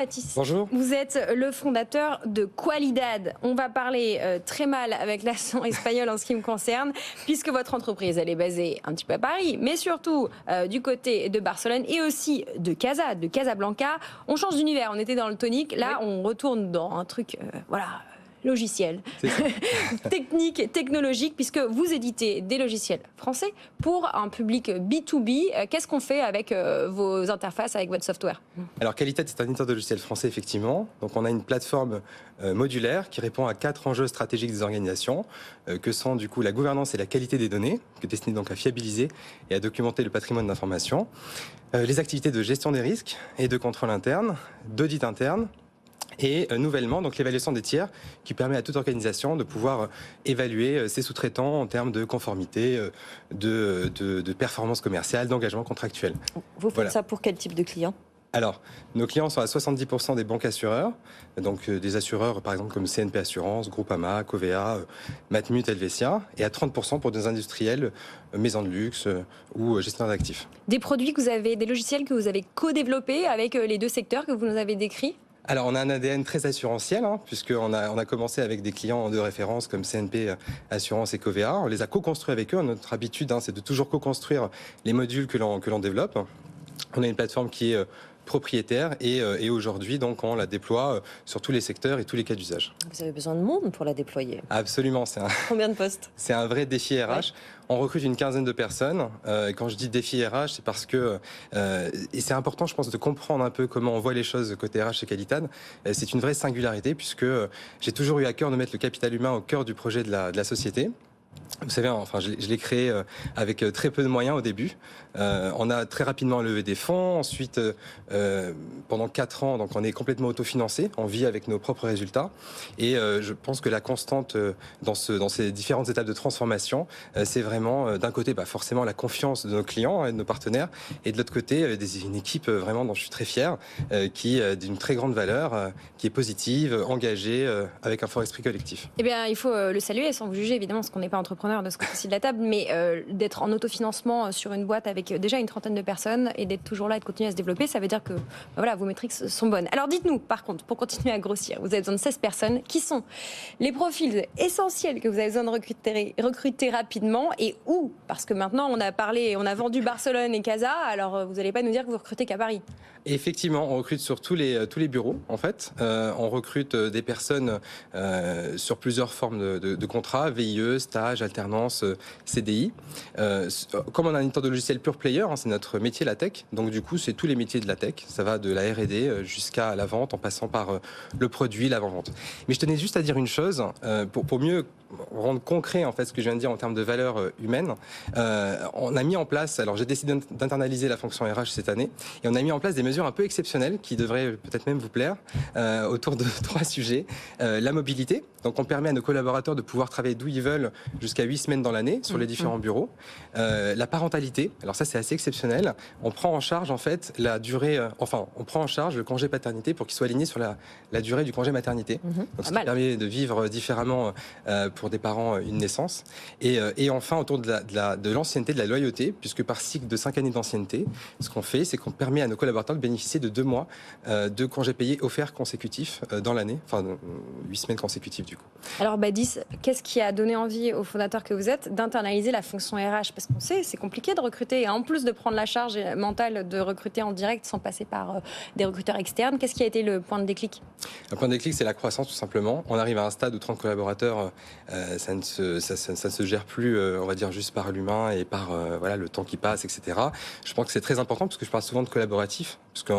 Baptiste, Bonjour. vous êtes le fondateur de Qualidad. On va parler très mal avec l'accent espagnol en ce qui me concerne, puisque votre entreprise, elle est basée un petit peu à Paris, mais surtout du côté de Barcelone et aussi de Casablanca. On change d'univers, on était dans le tonique, là on retourne dans un truc, logiciel, technique, technologique, puisque vous éditez des logiciels français pour un public B2B. Qu'est-ce qu'on fait avec vos interfaces, avec votre software ? Alors Qualidad, c'est un éditeur de logiciels français, effectivement. Donc on a une plateforme modulaire qui répond à 4 enjeux stratégiques des organisations, que sont du coup la gouvernance et la qualité des données, qui est destinée donc à fiabiliser et à documenter le patrimoine d'information, les activités de gestion des risques et de contrôle interne, d'audit interne, et nouvellement, donc l'évaluation des tiers, qui permet à toute organisation de pouvoir évaluer ses sous-traitants en termes de conformité, de performance commerciale, d'engagement contractuel. Vous faites ça pour quel type de clients ? Alors, nos clients sont à 70% des banques assureurs, donc des assureurs par exemple comme CNP Assurance, Groupama, Covea, Matmut, Helvetia, et à 30% pour des industriels, maisons de luxe ou gestionnaires d'actifs. Des produits que vous avez, des logiciels que vous avez co-développés avec les deux secteurs que vous nous avez décrits ? Alors, on a un ADN très assurantiel, puisqu'on a commencé avec des clients de référence comme CNP Assurance et Covea. On les a co-construits avec eux. Notre habitude, c'est de toujours co-construire les modules que l'on développe. On a une plateforme qui est propriétaire et aujourd'hui, donc, on la déploie sur tous les secteurs et tous les cas d'usage. Vous avez besoin de monde pour la déployer ? Absolument. Combien de postes ? C'est un vrai défi RH. Ouais. On recrute une quinzaine de personnes. Quand je dis défi RH, c'est parce que, et c'est important, je pense, de comprendre un peu comment on voit les choses côté RH chez Qualidad. C'est une vraie singularité puisque j'ai toujours eu à cœur de mettre le capital humain au cœur du projet de la société. Vous savez, enfin, je l'ai créé avec très peu de moyens au début. On a très rapidement levé des fonds. Ensuite, pendant 4 ans, donc on est complètement autofinancé. On vit avec nos propres résultats. Et je pense que la constante dans ces différentes étapes de transformation, c'est vraiment, d'un côté, forcément la confiance de nos clients et de nos partenaires. Et de l'autre côté, une équipe vraiment dont je suis très fier, qui est d'une très grande valeur, qui est positive, engagée, avec un fort esprit collectif. Eh bien, il faut le saluer sans vous juger, évidemment, parce qu'on n'est pas entrepreneur de ce côté-ci de la table, mais d'être en autofinancement sur une boîte avec déjà une trentaine de personnes et d'être toujours là et de continuer à se développer, ça veut dire que voilà, vos métriques sont bonnes. Alors dites-nous, par contre, pour continuer à grossir, vous avez besoin de 16 personnes. Qui sont les profils essentiels que vous avez besoin de recruter rapidement et où ? Parce que maintenant, on a vendu Barcelone et Casa, alors vous n'allez pas nous dire que vous recrutez qu'à Paris. Et effectivement, on recrute sur tous les bureaux, en fait. On recrute des personnes sur plusieurs formes de contrats, VIE, stage, alternance, CDI. Comme on a un éditeur de logiciel pure player, c'est notre métier, la tech. Donc du coup, c'est tous les métiers de la tech. Ça va de la R&D jusqu'à la vente, en passant par le produit, l'avant-vente. Mais je tenais juste à dire une chose, pour mieux rendre concret en fait ce que je viens de dire en termes de valeur humaine. On a mis en place, alors j'ai décidé d'internaliser la fonction RH cette année, et on a mis en place des mesures un peu exceptionnelles qui devraient peut-être même vous plaire, autour de 3 sujets. La mobilité, donc on permet à nos collaborateurs de pouvoir travailler d'où ils veulent jusqu'à 8 semaines dans l'année sur les différents bureaux. La parentalité, alors ça c'est assez exceptionnel. On prend en charge en fait la durée, on prend en charge le congé paternité pour qu'il soit aligné sur la durée du congé maternité. Donc ce qui permet de vivre différemment pour des parents une naissance. Et enfin autour de l'ancienneté, de la loyauté, puisque par cycle de 5 années d'ancienneté, ce qu'on fait, c'est qu'on permet à nos collaborateurs de bénéficier de 2 mois de congés payés offerts consécutifs dans l'année, 8 semaines consécutives du coup. Alors Badis, qu'est-ce qui a donné envie aux fondateurs que vous êtes d'internaliser la fonction RH ? Parce qu'on sait, c'est compliqué de recruter, et en plus de prendre la charge mentale de recruter en direct sans passer par des recruteurs externes. Qu'est-ce qui a été le point de déclic ? Le point de déclic, c'est la croissance tout simplement. On arrive à un stade où 30 collaborateurs, ça ne se gère plus, on va dire, juste par l'humain et par le temps qui passe, etc. Je pense que c'est très important parce que je parle souvent de collaboratif, parce que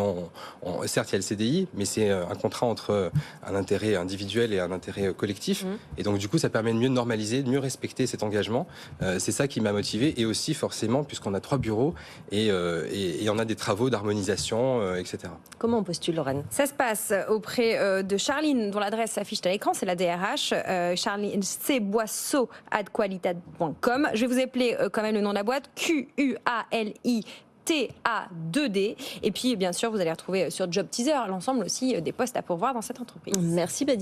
certes, il y a le CDI, mais c'est un contrat entre un intérêt individuel et un intérêt collectif. Et donc, du coup, ça permet de mieux normaliser, de mieux respecter cet engagement. C'est ça qui m'a motivé. Et aussi, forcément, puisqu'on a 3 bureaux et on a des travaux d'harmonisation, etc. Comment on postule, Lorraine ? Ça se passe auprès de Charline, dont l'adresse s'affiche à l'écran, c'est la DRH. Charline cboisseau@qualidad.com. Je vais vous appeler quand même le nom de la boîte, QUALI. TA2D. Et puis, bien sûr, vous allez retrouver sur Job Teaser l'ensemble aussi des postes à pourvoir dans cette entreprise. Merci, Badis.